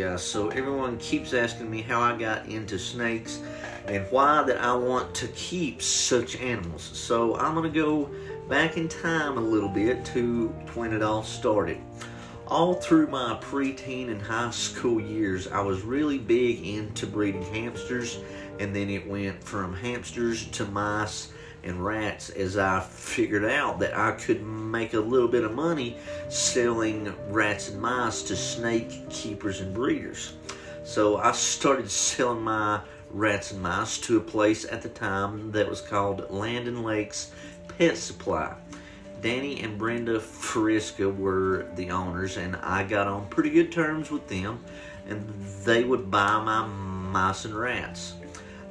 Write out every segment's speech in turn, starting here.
guys. So everyone keeps asking me how I got into snakes and why that I want to keep such animals. So I'm going to go back in time a little bit to when it all started. All through my preteen and high school years, I was really big into breeding hamsters, and then it went from hamsters to mice and rats as I figured out that I could make a little bit of money selling rats and mice to snake keepers and breeders. So I started selling my rats and mice to a place at the time that was called Land and Lakes Pet Supply. Danny and Brenda Frisca were the owners, and I got on pretty good terms with them, and they would buy my mice and rats.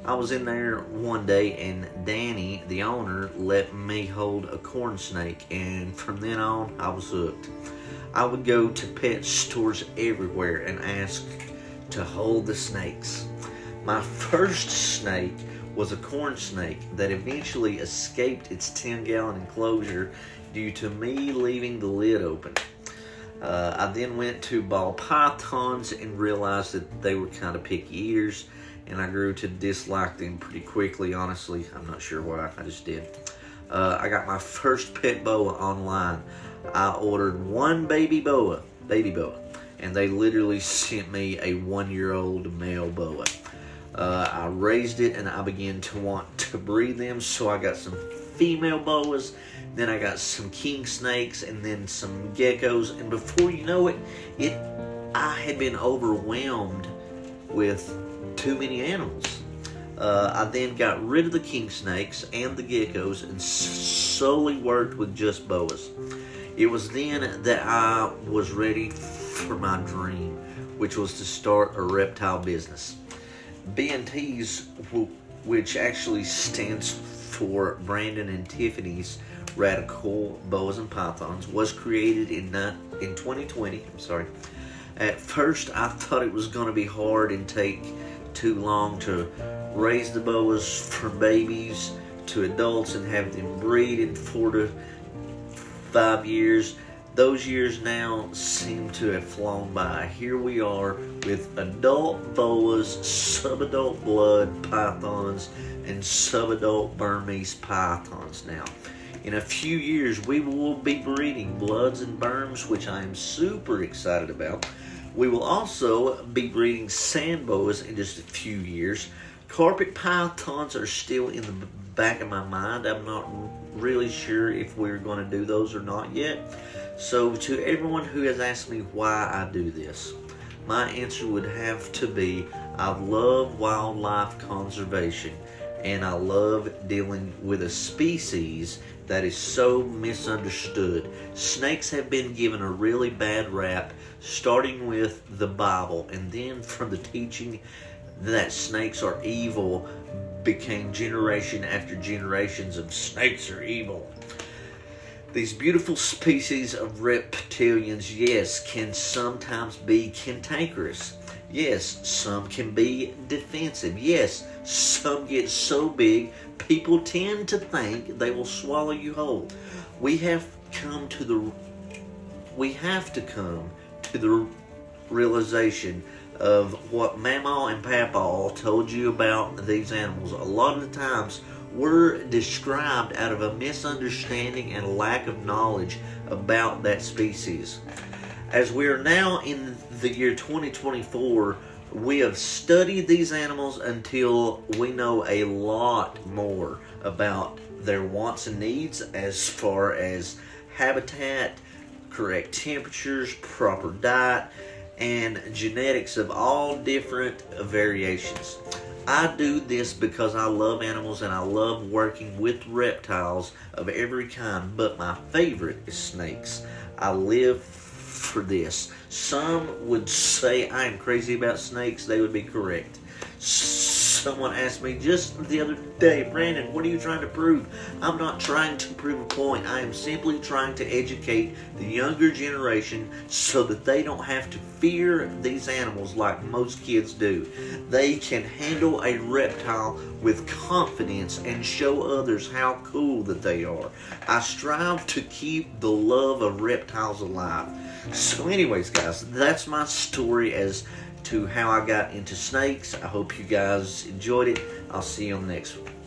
I was in there one day, and Danny, the owner, let me hold a corn snake, and from then on, I was hooked. I would go to pet stores everywhere and ask to hold the snakes. My first snake was a corn snake that eventually escaped its 10-gallon enclosure due to me leaving the lid open. I then went to ball pythons and realized that they were kind of picky eaters, and I grew to dislike them pretty quickly. Honestly, I'm not sure why, I just did. I got my first pet boa online. I ordered one baby boa, and they literally sent me a 1-year-old male boa. I raised it and I began to want to breed them, so I got some female boas, then I got some king snakes, and then some geckos, and before you know it, I had been overwhelmed with too many animals. I then got rid of the king snakes and the geckos and solely worked with just boas. It was then that I was ready for my dream, which was to start a reptile business. B&T's, which actually stands for Brandon and Tiffany's Radical Boas and Pythons, was created in 2020. At first, I thought it was going to be hard and take too long to raise the boas from babies to adults and have them breed in 4 to 5 years. Those years now seem to have flown by. Here we are with adult boas, subadult blood pythons, and subadult Burmese pythons now. In a few years, we will be breeding bloods and Burms, which I am super excited about. We will also be breeding sand boas in just a few years. Carpet pythons are still in the back of my mind. I'm not really sure if we're going to do those or not yet. So to everyone who has asked me why I do this, my answer would have to be I love wildlife conservation, and I love dealing with a species that is so misunderstood. Snakes have been given a really bad rap, starting with the Bible, and then from the teaching that snakes are evil became generation after generations of snakes are evil. These beautiful species of reptilians, yes, can sometimes be cantankerous. Yes, some can be defensive. Yes, some get so big, people tend to think they will swallow you whole. We have to come to the realization of what Mama and Papa told you about these animals. A lot of the times were described out of a misunderstanding and a lack of knowledge about that species. As we are now in the year 2024, we have studied these animals until we know a lot more about their wants and needs as far as habitat, correct temperatures, proper diet, and genetics of all different variations. I do this because I love animals and I love working with reptiles of every kind, but my favorite is snakes. I live for this. Some would say I am crazy about snakes. They would be correct. Someone asked me just the other day, Brandon, what are you trying to prove? I'm not trying to prove a point. I am simply trying to educate the younger generation so that they don't have to fear these animals like most kids do. They can handle a reptile with confidence and show others how cool that they are. I strive to keep the love of reptiles alive. So anyways, guys, that's my story as to how I got into snakes. I hope you guys enjoyed it. I'll see you on the next one.